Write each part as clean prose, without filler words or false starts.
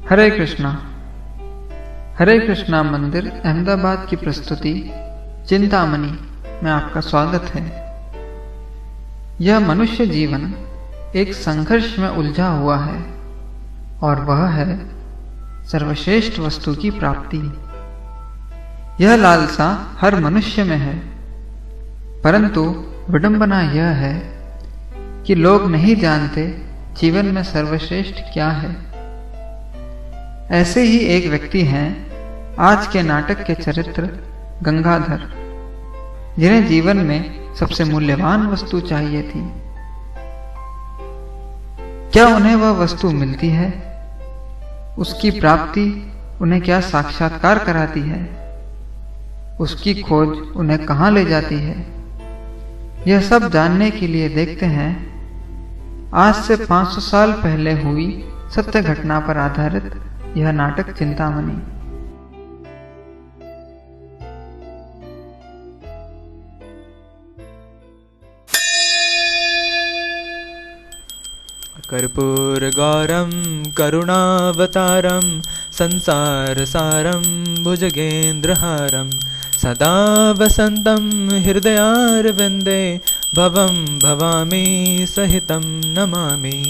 हरे कृष्णा। हरे कृष्णा मंदिर अहमदाबाद की प्रस्तुति चिंतामणि में आपका स्वागत है। यह मनुष्य जीवन एक संघर्ष में उलझा हुआ है और वह है सर्वश्रेष्ठ वस्तु की प्राप्ति। यह लालसा हर मनुष्य में है, परंतु विडंबना यह है कि लोग नहीं जानते जीवन में सर्वश्रेष्ठ क्या है। ऐसे ही एक व्यक्ति हैं आज के नाटक के चरित्र गंगाधर, जिन्हें जीवन में सबसे मूल्यवान वस्तु चाहिए थी। क्या उन्हें वह वस्तु मिलती है? उसकी प्राप्ति उन्हें क्या साक्षात्कार कराती है? उसकी खोज उन्हें कहां ले जाती है? यह सब जानने के लिए देखते हैं आज से 500 साल पहले हुई सत्य घटना पर आधारित यह नाटक चिंतामणि। कर्पूरगौरं करुणावतारं संसारसारं भुजगेन्द्रहारं सदा वसन्तं हृदयारविन्दे भवं भवामि सहितं नमामि।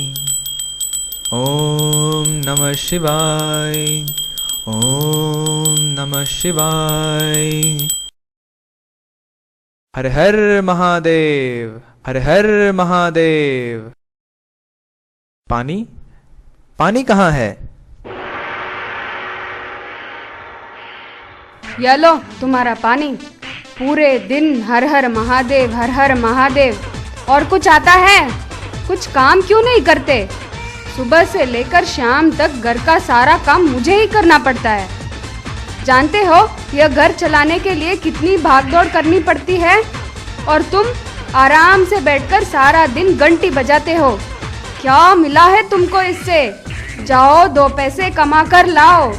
ओम नमः शिवाय, ओम नमः शिवाय। हर हर महादेव, हर हर महादेव। पानी पानी कहाँ है? ये लो तुम्हारा पानी। पूरे दिन हर हर महादेव, हर हर महादेव। और कुछ आता है? कुछ काम क्यों नहीं करते? सुबह से लेकर शाम तक घर का सारा काम मुझे ही करना पड़ता है। जानते हो यह घर चलाने के लिए कितनी भागदौड़ करनी पड़ती है, और तुम आराम से बैठकर सारा दिन घंटी बजाते हो। क्या मिला है तुमको इससे? जाओ 2 पैसे कमा कर लाओ।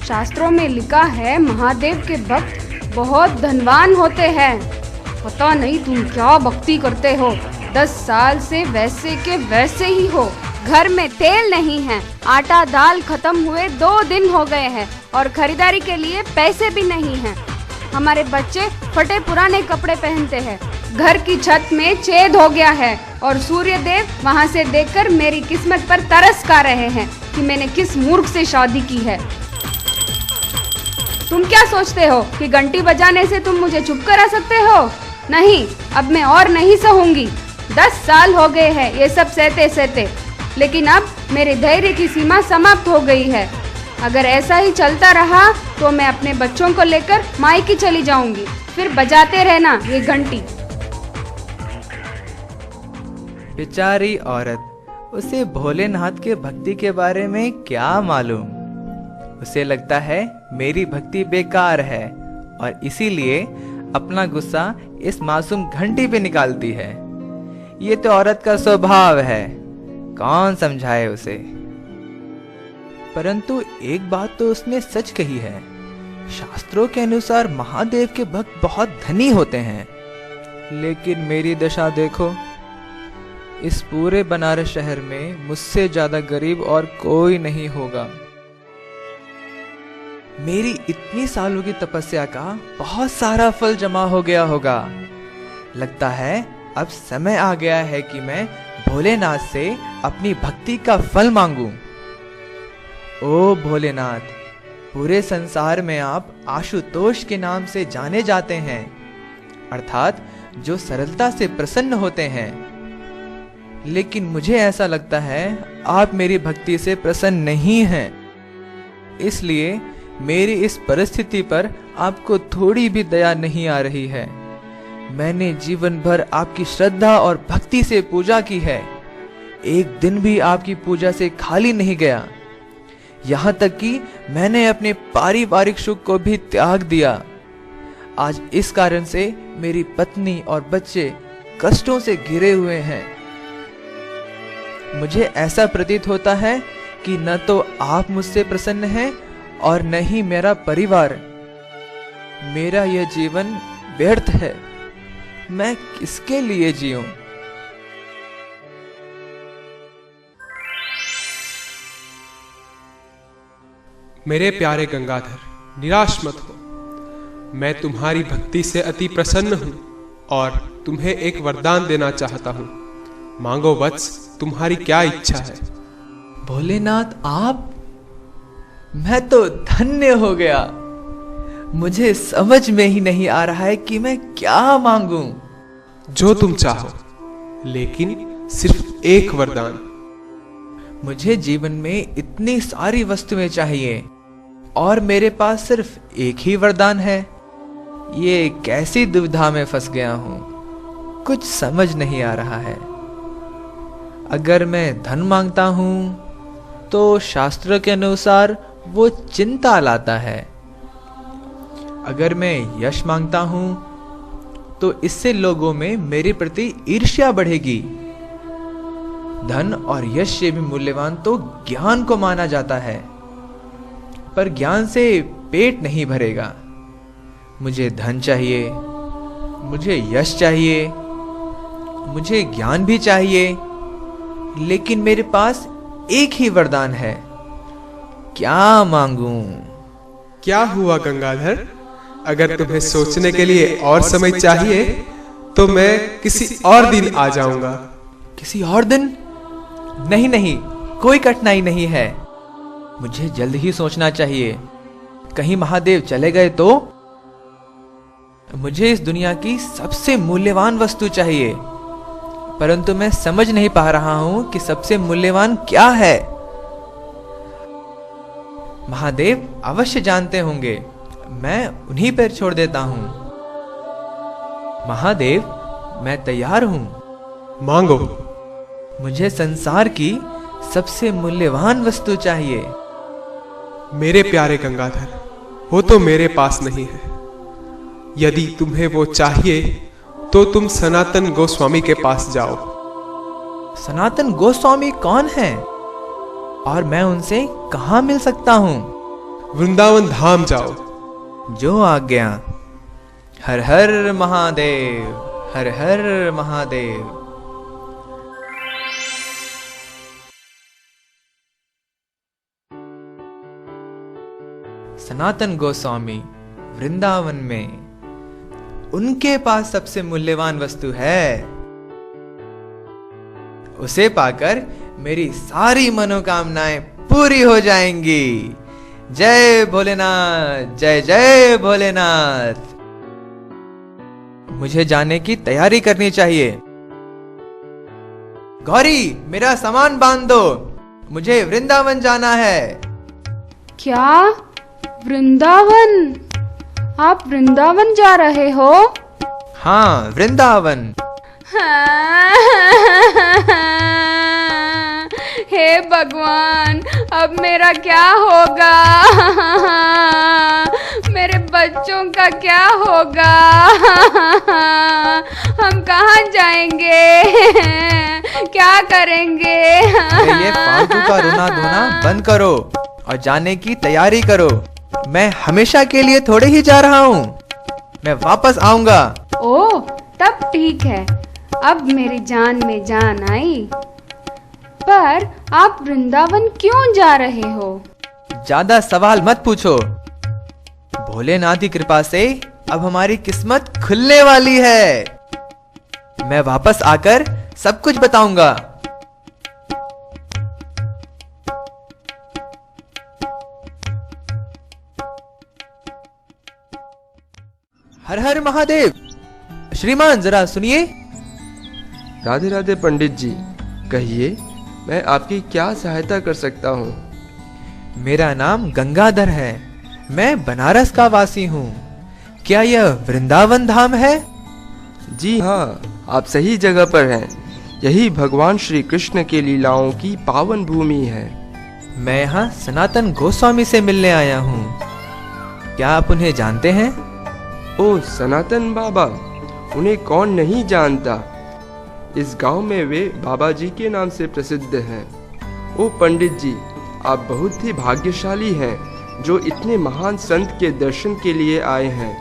शास्त्रों में लिखा है महादेव के भक्त बहुत धनवान होते हैं। पता नहीं तुम क्या भक्ति करते हो। 10 साल से वैसे के वैसे ही हो। घर में तेल नहीं है, आटा दाल खत्म हुए 2 दिन हो गए हैं और खरीदारी के लिए पैसे भी नहीं हैं। हमारे बच्चे फटे पुराने कपड़े पहनते हैं। घर की छत में छेद हो गया है और सूर्य देव वहाँ से देखकर मेरी किस्मत पर तरस खा रहे हैं कि मैंने किस मूर्ख से शादी की है। तुम क्या सोचते हो कि घंटी बजाने से तुम मुझे चुप करा सकते हो? नहीं, अब मैं और नहीं सहूंगी। 10 साल हो गए हैं ये सब सहते सहते, लेकिन अब मेरे धैर्य की सीमा समाप्त हो गई है। अगर ऐसा ही चलता रहा तो मैं अपने बच्चों को लेकर मायके चली जाऊंगी। फिर बजाते रहना ये घंटी। बेचारी औरत, उसे भोलेनाथ के भक्ति के बारे में क्या मालूम। उसे लगता है मेरी भक्ति बेकार है और इसीलिए अपना गुस्सा इस मासूम घंटी पे निकालती है। ये तो औरत का स्वभाव है, कौन समझाए उसे। परंतु एक बात तो उसने सच कही है। शास्त्रों के अनुसार महादेव के भक्त बहुत धनी होते हैं, लेकिन मेरी दशा देखो। इस पूरे बनारस शहर में मुझसे ज्यादा गरीब और कोई नहीं होगा। मेरी इतनी सालों की तपस्या का बहुत सारा फल जमा हो गया होगा। लगता है अब समय आ गया है कि मैं भोलेनाथ से अपनी भक्ति का फल मांगूं। ओ भोलेनाथ, पूरे संसार में आप आशुतोष के नाम से जाने जाते हैं, अर्थात जो सरलता से प्रसन्न होते हैं। लेकिन मुझे ऐसा लगता है आप मेरी भक्ति से प्रसन्न नहीं हैं। इसलिए मेरी इस परिस्थिति पर आपको थोड़ी भी दया नहीं आ रही है। मैंने जीवन भर आपकी श्रद्धा और भक्ति से पूजा की है। एक दिन भी आपकी पूजा से खाली नहीं गया। यहाँ तक कि मैंने अपने पारिवारिक सुख को भी त्याग दिया। आज इस कारण से मेरी पत्नी और बच्चे कष्टों से घिरे हुए हैं। मुझे ऐसा प्रतीत होता है कि न तो आप मुझसे प्रसन्न हैं और न ही मेरा परिवार। मेरा यह जीवन व्यर्थ है। मैं किसके लिए जीऊं? मेरे प्यारे गंगाधर, निराश मत हो। मैं तुम्हारी भक्ति से अति प्रसन्न हूँ और तुम्हें एक वरदान देना चाहता हूँ। मांगो वत्स, तुम्हारी क्या इच्छा है? भोलेनाथ आप? मैं तो धन्य हो गया। मुझे समझ में ही नहीं आ रहा है कि मैं क्या मांगूं। जो तुम चाहो, लेकिन सिर्फ एक वरदान। मुझे जीवन में इतनी सारी वस्तुएं चाहिए और मेरे पास सिर्फ एक ही वरदान है। ये कैसी दुविधा में फंस गया हूं, कुछ समझ नहीं आ रहा है। अगर मैं धन मांगता हूं तो शास्त्र के अनुसार वो चिंता लाता है। अगर मैं यश मांगता हूं तो इससे लोगों में मेरे प्रति ईर्ष्या बढ़ेगी। धन और यश से भी मूल्यवान तो ज्ञान को माना जाता है, पर ज्ञान से पेट नहीं भरेगा। मुझे धन चाहिए, मुझे यश चाहिए, मुझे ज्ञान भी चाहिए, लेकिन मेरे पास एक ही वरदान है। क्या मांगूं? क्या हुआ गंगाधर? अगर तुम्हें सोचने के लिए और समय चाहिए तो मैं किसी और दिन आ जाऊंगा। किसी और दिन? नहीं नहीं, कोई कठिनाई नहीं है। मुझे जल्द ही सोचना चाहिए। कहीं महादेव चले गए तो? मुझे इस दुनिया की सबसे मूल्यवान वस्तु चाहिए, परंतु मैं समझ नहीं पा रहा हूं कि सबसे मूल्यवान क्या है। महादेव अवश्य जानते होंगे, मैं उन्हीं पर छोड़ देता हूं। महादेव, मैं तैयार हूं। मांगो। मुझे संसार की सबसे मूल्यवान वस्तु चाहिए। मेरे प्यारे गंगाधर, वो तो मेरे पास नहीं है। यदि तुम्हें वो चाहिए तो तुम सनातन गोस्वामी के पास जाओ। सनातन गोस्वामी कौन है और मैं उनसे कहां मिल सकता हूं? वृंदावन धाम जाओ। जो आज्ञा। हर हर महादेव, हर हर महादेव। सनातन गोस्वामी वृंदावन में, उनके पास सबसे मूल्यवान वस्तु है। उसे पाकर मेरी सारी मनोकामनाएं पूरी हो जाएंगी। जय भोलेनाथ, जय जय भोलेनाथ। मुझे जाने की तैयारी करनी चाहिए। गौरी, मेरा सामान बांध दो, मुझे वृंदावन जाना है। क्या? वृंदावन? आप वृंदावन जा रहे हो? हाँ, वृंदावन। हे भगवान, अब मेरा क्या होगा? मेरे बच्चों का क्या होगा? हम कहाँ जाएंगे? क्या करेंगे? ये फालतू का रोना धोना बंद करो और जाने की तैयारी करो। मैं हमेशा के लिए थोड़े ही जा रहा हूँ, मैं वापस आऊंगा। ओह, तब ठीक है। अब मेरी जान में जान आई। पर आप वृंदावन क्यों जा रहे हो? ज्यादा सवाल मत पूछो। भोलेनाथ की कृपा से अब हमारी किस्मत खुलने वाली है। मैं वापस आकर सब कुछ बताऊंगा। हर हर महादेव। श्रीमान, जरा सुनिए। राधे राधे पंडित जी, कहिए, मैं आपकी क्या सहायता कर सकता हूँ? मेरा नाम गंगाधर है, मैं बनारस का वासी हूँ। क्या यह वृंदावन धाम है? जी हाँ, आप सही जगह पर हैं। यही भगवान श्री कृष्ण के लीलाओं की पावन भूमि है। मैं यहाँ सनातन गोस्वामी से मिलने आया हूँ। क्या आप उन्हें जानते हैं? ओ सनातन बाबा, उन्हें कौन नहीं जानता। इस गांव में वे बाबा जी के नाम से प्रसिद्ध हैं। ओ पंडित जी, आप बहुत ही भाग्यशाली हैं जो इतने महान संत के दर्शन के लिए आए हैं।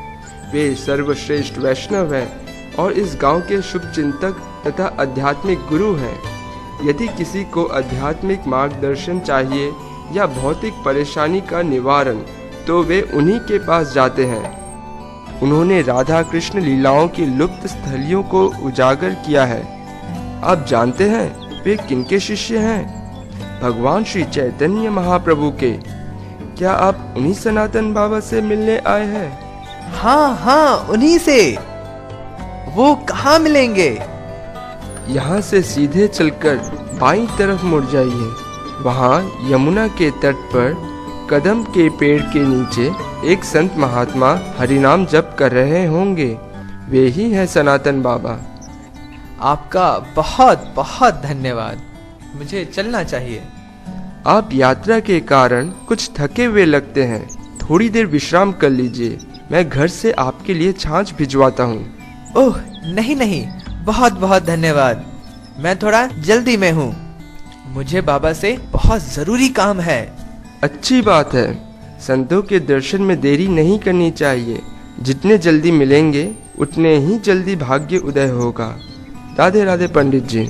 वे सर्वश्रेष्ठ वैष्णव हैं और इस गांव के शुभ चिंतक तथा आध्यात्मिक गुरु हैं। यदि किसी को आध्यात्मिक मार्गदर्शन चाहिए या भौतिक परेशानी का निवारण, तो वे उन्हीं के पास जाते हैं। उन्होंने राधा कृष्ण लीलाओं की लुप्त स्थलियों को उजागर किया है। आप जानते हैं वे किनके शिष्य हैं? भगवान श्री चैतन्य महाप्रभु के। क्या आप उन्हीं सनातन बाबा से मिलने आए हैं? हाँ, उन्हीं से। वो कहाँ मिलेंगे? यहाँ से सीधे चलकर बाईं तरफ मुड़ जाइए। वहाँ यमुना के तट पर कदम के पेड़ के नीचे एक संत महात्मा हरिनाम जप कर रहे होंगे। वे ही हैं सनातन बाबा। आपका बहुत बहुत धन्यवाद। मुझे चलना चाहिए। आप यात्रा के कारण कुछ थके हुए लगते हैं। थोड़ी देर विश्राम कर लीजिए। मैं घर से आपके लिए छाछ भिजवाता हूँ। ओह नहीं, बहुत बहुत धन्यवाद। मैं थोड़ा जल्दी में हूँ। मुझे बाबा से बहुत जरूरी काम है। अच्छी बात है। संतों के दर्शन में देरी नहीं करनी चाहिए। जितने जल्दी मिलेंगे उतने ही जल्दी भाग्य उदय होगा। राधे राधे पंडित जी।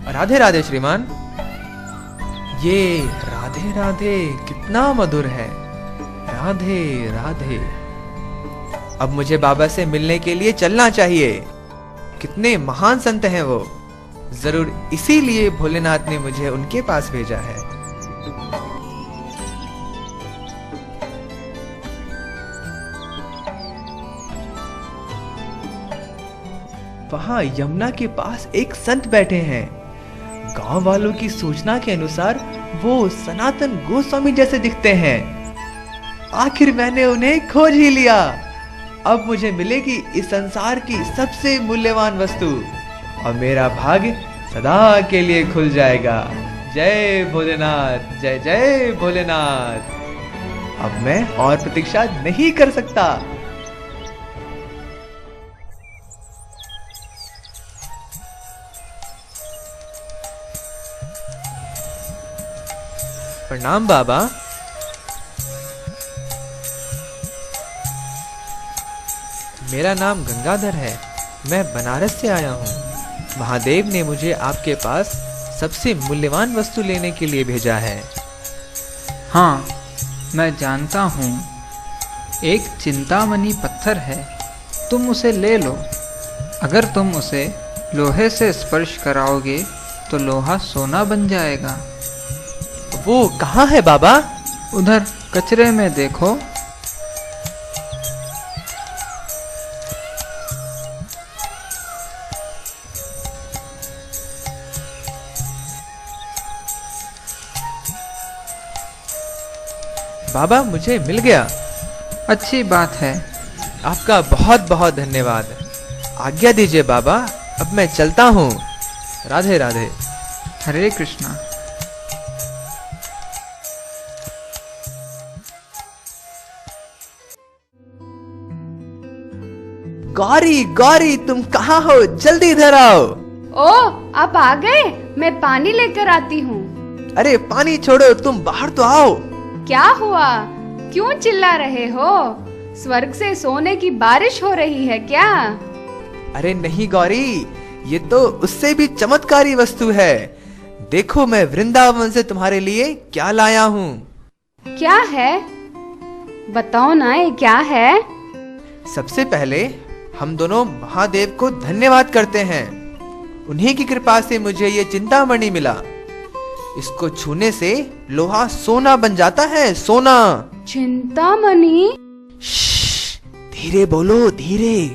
राधे राधे श्रीमान। ये राधे राधे कितना मधुर है। राधे राधे। अब मुझे बाबा से मिलने के लिए चलना चाहिए। कितने महान संत हैं वो। जरूर इसीलिए भोलेनाथ ने मुझे उनके पास भेजा है। वहां यमुना के पास एक संत बैठे हैं। गांव वालों की सूचना के अनुसार वो सनातन गोस्वामी जैसे दिखते हैं। आखिर मैंने उन्हें खोज ही लिया। अब मुझे मिलेगी इस संसार की सबसे मूल्यवान वस्तु और मेरा भाग्य सदा के लिए खुल जाएगा। जय भोलेनाथ, जय जय भोलेनाथ। अब मैं और प्रतीक्षा नहीं कर सकता। प्रणाम बाबा। मेरा नाम गंगाधर है। मैं बनारस से आया हूँ। महादेव ने मुझे आपके पास सबसे मूल्यवान वस्तु लेने के लिए भेजा है। हाँ, मैं जानता हूँ। एक चिंतामणि पत्थर है, तुम उसे ले लो। अगर तुम उसे लोहे से स्पर्श कराओगे तो लोहा सोना बन जाएगा। वो कहाँ है बाबा? उधर कचरे में देखो। बाबा मुझे मिल गया। अच्छी बात है। आपका बहुत बहुत धन्यवाद। आज्ञा दीजिए बाबा, अब मैं चलता हूँ। राधे राधे। हरे कृष्णा। गौरी गौरी, तुम कहाँ हो? जल्दी इधर आओ। ओ, आप आ गए? मैं पानी लेकर आती हूँ। अरे पानी छोड़ो, तुम बाहर तो आओ। क्या हुआ? क्यों चिल्ला रहे हो? स्वर्ग से सोने की बारिश हो रही है क्या? अरे नहीं गौरी, ये तो उससे भी चमत्कारी वस्तु है। देखो मैं वृंदावन से तुम्हारे लिए क्या लाया हूँ। क्या है? बताओ ना, ये क्या है? सबसे पहले हम दोनों महादेव को धन्यवाद करते हैं। उन्हीं की कृपा से मुझे ये चिंतामणि मिला। इसको छूने से लोहा सोना बन जाता है, सोना। चिंतामणि? धीरे बोलो, धीरे,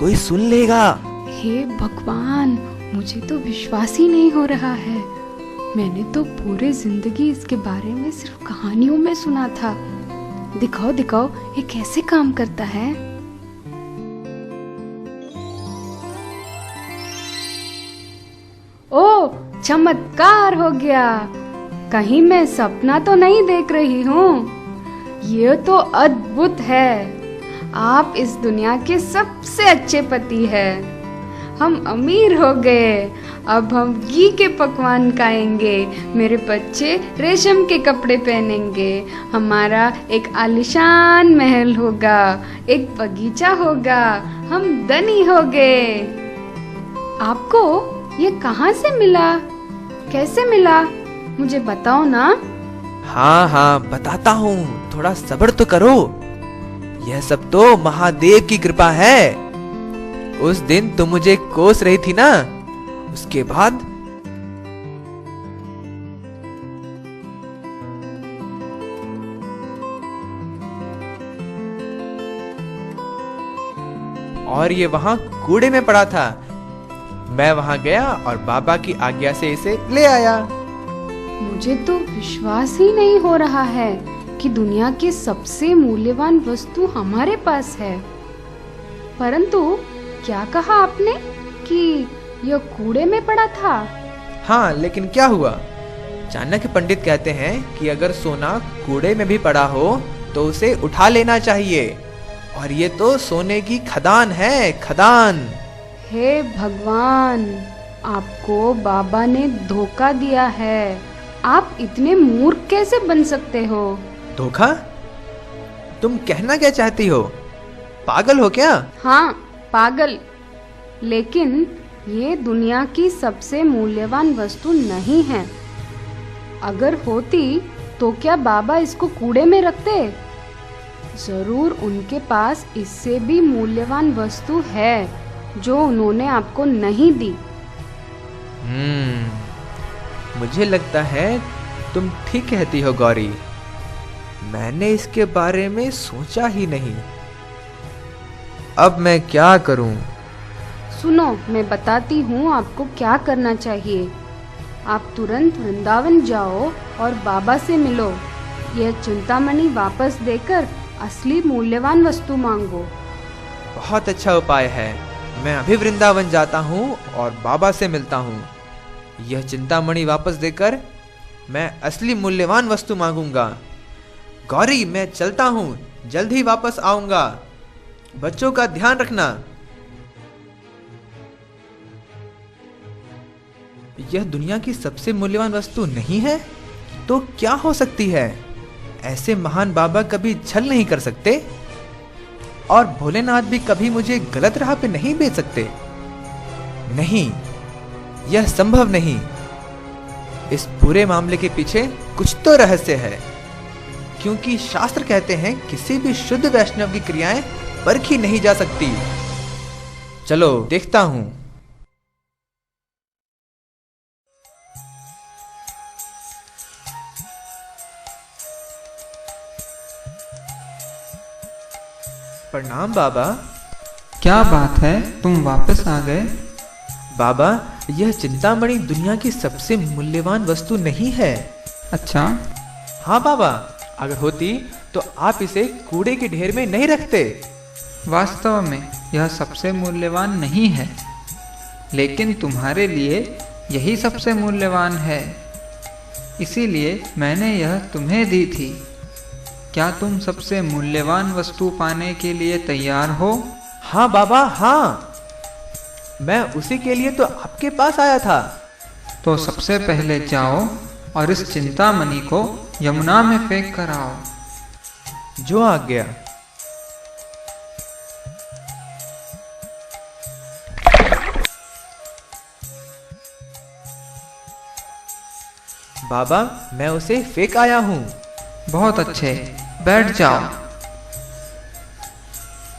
कोई सुन लेगा। हे भगवान, मुझे तो विश्वास ही नहीं हो रहा है। मैंने तो पूरे जिंदगी इसके बारे में सिर्फ कहानियों में सुना था। दिखाओ दिखाओ, ये कैसे काम करता है? ओ, चमत्कार हो गया। कहीं मैं सपना तो नहीं देख रही हूँ। ये तो अद्भुत है। आप इस दुनिया के सबसे अच्छे पति हैं। हम अमीर हो गए। अब हम घी के पकवान खाएंगे। मेरे बच्चे रेशम के कपड़े पहनेंगे। हमारा एक आलीशान महल होगा, एक बगीचा होगा। हम धनी हो गए। आपको ये कहाँ से मिला? कैसे मिला? मुझे बताओ ना। हाँ हाँ बताता हूँ, थोड़ा सब्र तो करो। यह सब तो महादेव की कृपा है। उस दिन तुम मुझे कोस रही थी ना, उसके बाद और ये वहां कूड़े में पड़ा था। मैं वहां गया और बाबा की आज्ञा से इसे ले आया। मुझे तो विश्वास ही नहीं हो रहा है कि दुनिया की सबसे मूल्यवान वस्तु हमारे पास है। परंतु क्या कहा आपने कि यह कूड़े में पड़ा था? हाँ, लेकिन क्या हुआ? चाणक्य पंडित कहते हैं कि अगर सोना कूड़े में भी पड़ा हो तो उसे उठा लेना चाहिए। और ये तो सोने की खदान है, खदान। हे भगवान, आपको बाबा ने धोखा दिया है। आप इतने मूर्ख कैसे बन सकते हो? धोखा? तुम कहना क्या चाहती हो? पागल हो क्या? हाँ, पागल। लेकिन ये दुनिया की सबसे मूल्यवान वस्तु नहीं है। अगर होती तो क्या बाबा इसको कूड़े में रखते? जरूर उनके पास इससे भी मूल्यवान वस्तु है जो उन्होंने आपको नहीं दी। मुझे लगता है तुम ठीक कहती हो गौरी। मैंने इसके बारे में सोचा ही नहीं। अब मैं क्या करूं? सुनो, मैं बताती हूँ आपको क्या करना चाहिए। आप तुरंत वृंदावन जाओ और बाबा से मिलो। यह चिंतामणि वापस देकर असली मूल्यवान वस्तु मांगो। बहुत अच्छा उपाय है। मैं अभी वृंदावन जाता हूँ और बाबा से मिलता हूँ। यह चिंतामणि वापस देकर मैं असली मूल्यवान वस्तु मांगूंगा। गौरी, मैं चलता हूँ, जल्द ही वापस आऊंगा। बच्चों का ध्यान रखना। यह दुनिया की सबसे मूल्यवान वस्तु नहीं है तो क्या हो सकती है? ऐसे महान बाबा कभी छल नहीं कर सकते और भोलेनाथ भी कभी मुझे गलत राह पे नहीं भेज सकते। नहीं, यह संभव नहीं। इस पूरे मामले के पीछे कुछ तो रहस्य है, क्योंकि शास्त्र कहते हैं किसी भी शुद्ध वैष्णव की क्रियाएं परखी नहीं जा सकती। चलो देखता हूं। प्रणाम बाबा। क्या बात है, तुम वापस आ गए? बाबा, यह चिंतामणि दुनिया की सबसे मूल्यवान वस्तु नहीं है। अच्छा? हाँ बाबा, अगर होती तो आप इसे कूड़े के ढेर में नहीं रखते। वास्तव में यह सबसे मूल्यवान नहीं है, लेकिन तुम्हारे लिए यही सबसे मूल्यवान है, इसीलिए मैंने यह तुम्हें दी थी। क्या तुम सबसे मूल्यवान वस्तु पाने के लिए तैयार हो? हाँ बाबा, हाँ। मैं उसी के लिए तो आपके पास आया था। तो सबसे पहले जाओ और इस चिंतामणि को यमुना में फेंक कर आओ। जो आ गया। बाबा, मैं उसे फेंक आया हूं। बहुत अच्छे, बैठ जाओ।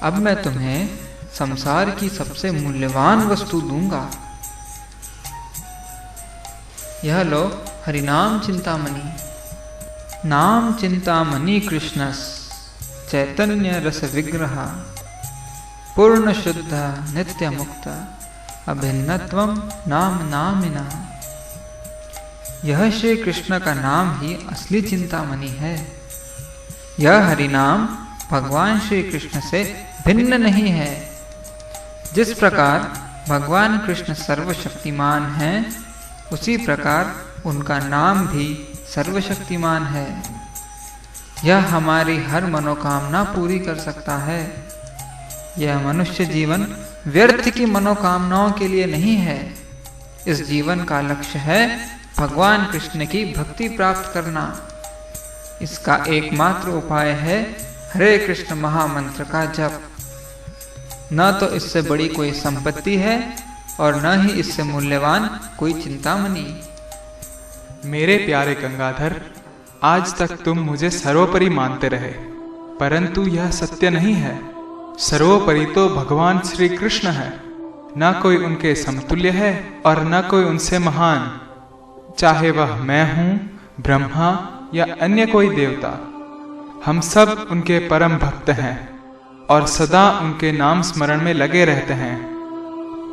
अब मैं तुम्हें संसार की सबसे मूल्यवान वस्तु दूंगा। यह लो हरिनाम चिंतामणि। नाम चिंतामणि कृष्णस चैतन्य रस विग्रह पूर्ण शुद्ध नित्य मुक्त अभिन्नत्वम नाम नामिना। यह श्री कृष्ण का नाम ही असली चिंतामणि है। यह हरिनाम भगवान श्री कृष्ण से भिन्न नहीं है। जिस प्रकार भगवान कृष्ण सर्वशक्तिमान हैं, उसी प्रकार उनका नाम भी सर्वशक्तिमान है। यह हमारी हर मनोकामना पूरी कर सकता है। यह मनुष्य जीवन व्यर्थ की मनोकामनाओं के लिए नहीं है। इस जीवन का लक्ष्य है भगवान कृष्ण की भक्ति प्राप्त करना। इसका एकमात्र उपाय है हरे कृष्ण महामंत्र का जप। न तो इससे बड़ी कोई संपत्ति है और न ही इससे मूल्यवान कोई चिंतामणि। मेरे प्यारे गंगाधर, आज तक तुम मुझे सर्वोपरि मानते रहे, परंतु यह सत्य नहीं है। सर्वोपरि तो भगवान श्री कृष्ण है, न कोई उनके समतुल्य है और न कोई उनसे महान। चाहे वह मैं हूँ, ब्रह्मा या अन्य कोई देवता, हम सब उनके परम भक्त हैं और सदा उनके नाम स्मरण में लगे रहते हैं।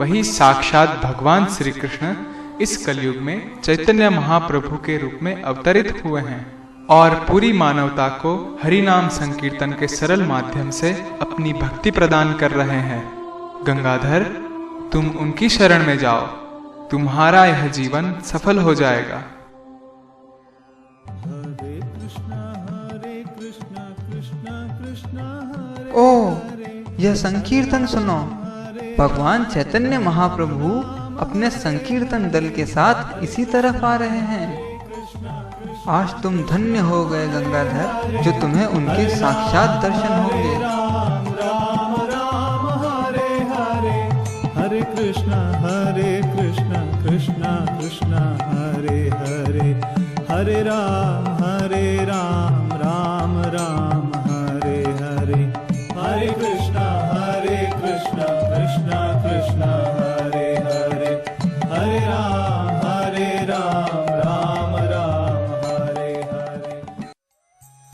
वही साक्षात भगवान श्री कृष्ण इस कलयुग में चैतन्य महाप्रभु के रूप में अवतरित हुए हैं और पूरी मानवता को हरि नाम संकीर्तन के सरल माध्यम से अपनी भक्ति प्रदान कर रहे हैं। गंगाधर, तुम उनकी शरण में जाओ, तुम्हारा यह जीवन सफल हो जाएगा। ओ, यह संकीर्तन सुनो। भगवान चैतन्य महाप्रभु अपने संकीर्तन दल के साथ इसी तरफ आ रहे हैं। आज तुम धन्य हो गए गंगाधर, जो तुम्हें उनके साक्षात दर्शन होंगे। हरे कृष्णा कृष्णा कृष्णा हरे हरे, हरे राम राम राम हरे हरे, हरे कृष्णा कृष्णा कृष्णा हरे हरे, हरे राम राम हरे हरे।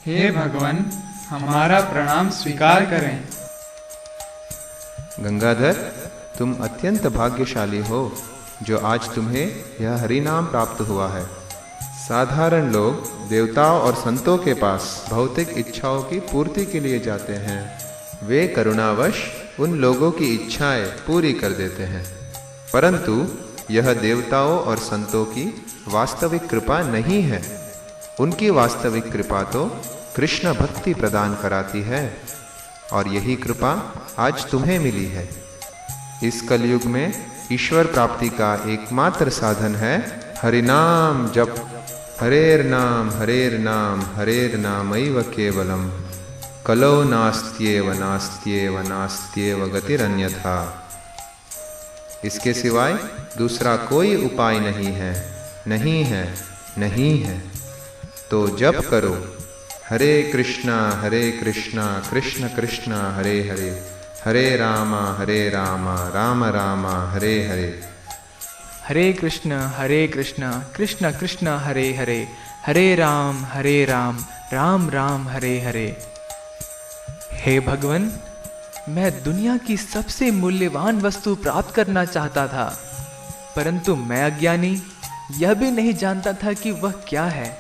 हे भगवान, हमारा प्रणाम स्वीकार करें। गंगाधर, तुम अत्यंत भाग्यशाली हो जो आज तुम्हें यह हरि नाम प्राप्त हुआ है। साधारण लोग देवताओं और संतों के पास भौतिक इच्छाओं की पूर्ति के लिए जाते हैं। वे करुणावश उन लोगों की इच्छाएं पूरी कर देते हैं, परंतु यह देवताओं और संतों की वास्तविक कृपा नहीं है। उनकी वास्तविक कृपा तो कृष्ण भक्ति प्रदान कराती है, और यही कृपा आज तुम्हें मिली है। इस कलयुग में ईश्वर प्राप्ति का एकमात्र साधन है हरिनाम जप। हरेर नाम हरेर नामैव केवलम, कलो नास्त्येव नास्त्येव नास्त्येव गतिरन्यथा। इसके सिवाय दूसरा कोई उपाय नहीं है, नहीं है, नहीं है। तो जप करो, हरे कृष्णा कृष्ण कृष्ण हरे हरे, हरे रामा राम राम हरे हरे। हरे कृष्ण कृष्ण कृष्ण हरे हरे, हरे राम राम राम हरे हरे। हे भगवान, मैं दुनिया की सबसे मूल्यवान वस्तु प्राप्त करना चाहता था, परंतु मैं अज्ञानी यह भी नहीं जानता था कि वह क्या है।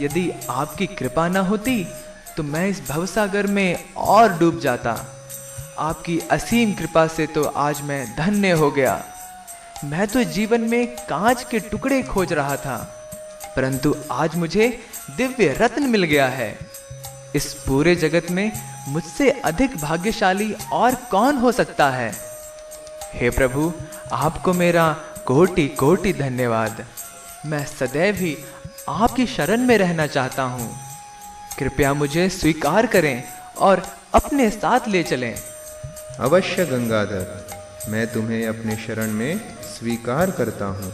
यदि आपकी कृपा न होती तो मैं इस भवसागर में और डूब जाता। आपकी असीम कृपा से तो आज मैं धन्य हो गया। मैं तो जीवन में कांच के टुकड़े खोज रहा था, परंतु आज मुझे दिव्य रत्न मिल गया है। इस पूरे जगत में मुझसे अधिक भाग्यशाली और कौन हो सकता है। हे प्रभु, आपको मेरा कोटि कोटि धन्यवाद। मैं सदैव ही आपकी शरण में रहना चाहता हूँ। कृपया मुझे स्वीकार करें और अपने साथ ले चलें। अवश्य गंगाधर, मैं तुम्हें अपने शरण में स्वीकार करता हूँ,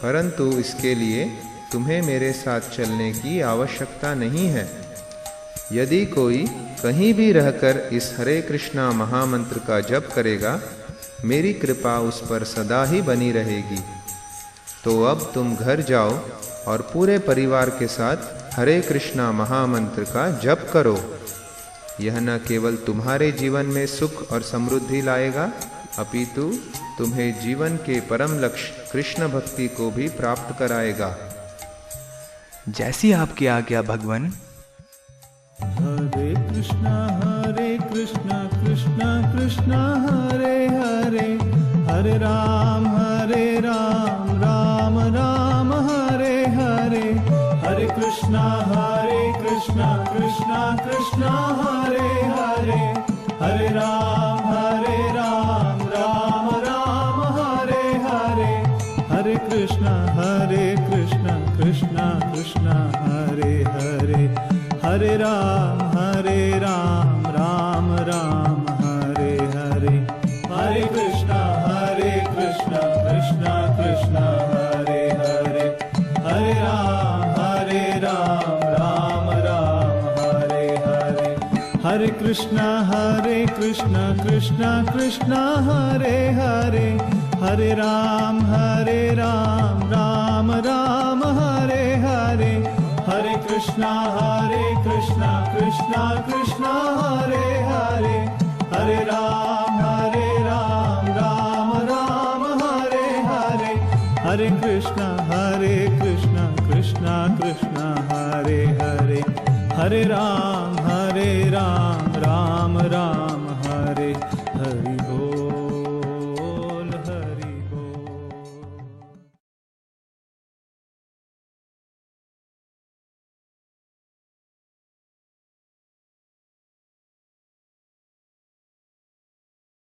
परंतु इसके लिए तुम्हें मेरे साथ चलने की आवश्यकता नहीं है। यदि कोई कहीं भी रहकर इस हरे कृष्णा महामंत्र का जप करेगा, मेरी कृपा उस पर सदा ही बनी रहेगी। तो अब तुम घर जाओ और पूरे परिवार के साथ हरे कृष्णा महामंत्र का जप करो। यह न केवल तुम्हारे जीवन में सुख और समृद्धि लाएगा, अपितु तुम्हें जीवन के परम लक्ष्य कृष्ण भक्ति को भी प्राप्त कराएगा। जैसी आपकी आज्ञा भगवान। हरे कृष्णा कृष्णा कृष्णा हरे हरे, हरे राम राम राम हरे हरे, हरे कृष्णा कृष्णा कृष्णा हरे हरे, हरे राम राम राम हरे हरे, हरे कृष्णा कृष्णा कृष्णा हरे हरे, हरे राम राम राम हरे हरे, हरे कृष्णा कृष्णा कृष्णा हरे हरे, हरे राम कृष्णा कृष्णा कृष्णा हरे हरे, हरे राम राम राम हरे हरे, हरे कृष्णा कृष्णा कृष्णा हरे हरे, हरे राम राम राम हरे हरे, हरे कृष्णा कृष्णा कृष्णा हरे हरे, हरे राम राम राम